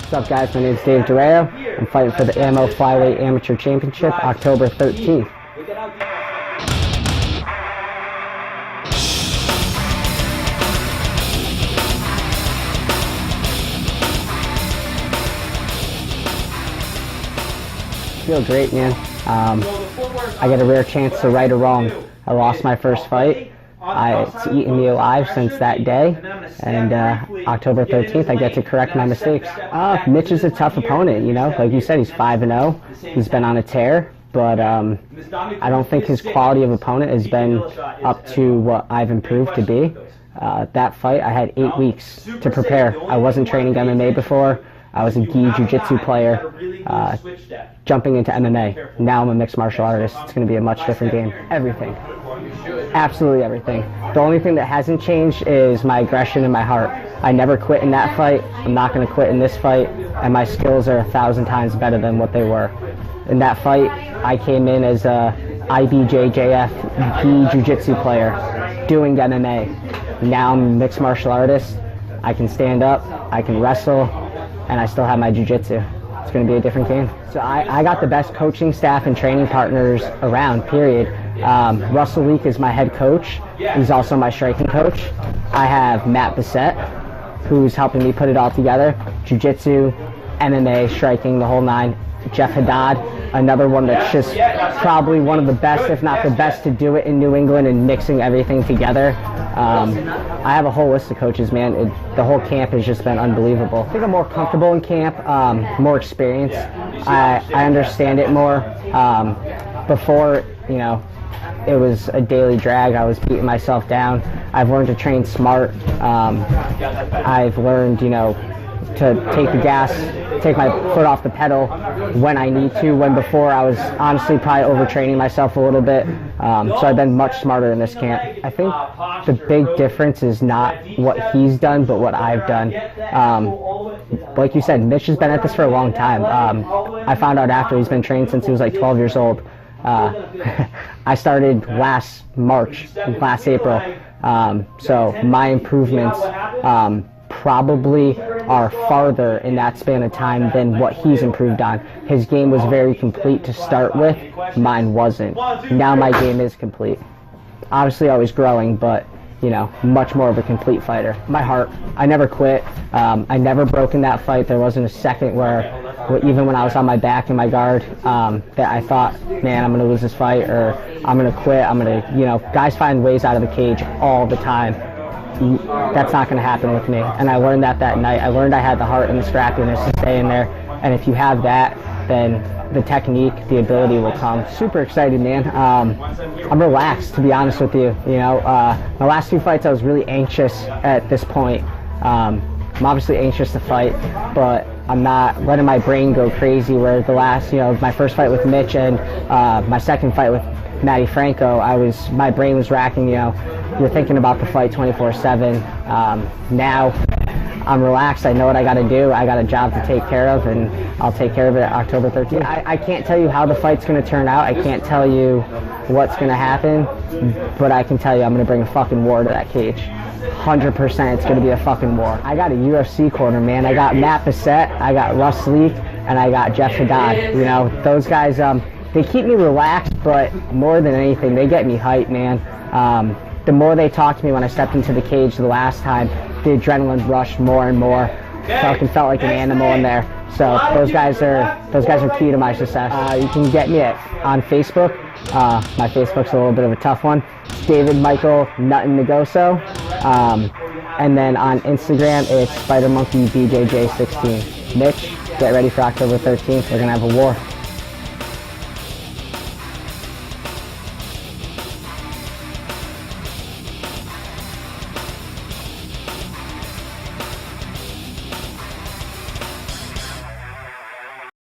What's up, guys? My name is Dave Durao. I'm fighting for the AMO Flyweight Amateur Championship October 13th. Feel great, man. I get a rare chance to right a wrong. I lost my first fight. It's eaten me alive since that day, and October 13th I get to correct my mistakes. Mitch is a tough opponent, you know, like you said, he's 5-0. He's been on a tear, but I don't think his quality of opponent has been up to what I've improved to be. That fight, I had 8 weeks to prepare. I wasn't training MMA before. I was a gi jiu-jitsu player, jumping into MMA. Now I'm a mixed martial artist. It's going to be a much different game. Everything. Absolutely everything. The only thing that hasn't changed is my aggression and my heart. I never quit in that fight. I'm not going to quit in this fight. And my skills are 1,000 times better than what they were. In that fight, I came in as a IBJJF gi jiu-jitsu player doing MMA. Now I'm a mixed martial artist. I can stand up, I can wrestle, and I still have my jiu-jitsu. It's going to be a different game. So I got the best coaching staff and training partners around, period. Russell Leak is my head coach. He's also my striking coach. I have Matt Bissett, who's helping me put it all together. Jiu-jitsu, MMA, striking, the whole nine. Jeff Haddad, another one that's just probably one of the best, if not the best, to do it in New England and mixing everything together. I have a whole list of coaches, man. The whole camp has just been unbelievable. I think I'm more comfortable in camp, more experience. I understand it more. Before, you know, it was a daily drag. I was beating myself down. I've learned to train smart. I've learned, you know, to take the gas, take my foot off the pedal when I need to, when before I was honestly probably overtraining myself a little bit. So I've been much smarter in this camp. I think the big difference is not what he's done, but what I've done. Like you said, Mitch has been at this for a long time. I found out after he's been training since he was like 12 years old. I started last March, last April. So my improvements probably are farther in that span of time than what he's improved on. His game was very complete to start with. Mine wasn't. Now my game is complete. Obviously always growing, but you know, much more of a complete fighter. My heart, I never quit. I never broke in that fight. There wasn't a second where even when I was on my back and my guard, that I thought, man, I'm going to lose this fight, or I'm going to quit. I'm going to, you know, guys find ways out of the cage all the time. That's not going to happen with me. And I learned that night. I learned I had the heart and the scrappiness to stay in there. And if you have that, then the technique, the ability will come. Super excited, man. I'm relaxed, to be honest with you. You know, my last 2 fights I was really anxious at this point. I'm obviously anxious to fight, but I'm not letting my brain go crazy, where the last, you know, my first fight with Mitch and my second fight with Matty Franco, my brain was racking, you know, you're thinking about the fight 24/7. Now I'm relaxed. I know what I got to do. I got a job to take care of, and I'll take care of it October 13th. I can't tell you how the fight's going to turn out. I can't tell you what's going to happen, but I can tell you I'm going to bring a fucking war to that cage. 100% it's going to be a fucking war. I got a UFC corner, man. I got Matt Bissett, I got Russ Leak, and I got Jeff Haddad. You know, those guys, they keep me relaxed, but more than anything, they get me hyped, man. The more they talked to me when I stepped into the cage the last time, the adrenaline rushed more and more. Fucking felt like an animal in there. So those guys are key to my success. You can get me on Facebook. My Facebook's a little bit of a tough one. David Michael Nuttin Negoso. And then on Instagram, it's SpiderMonkey BJJ16. Mitch, get ready for October 13th. We're gonna have a war.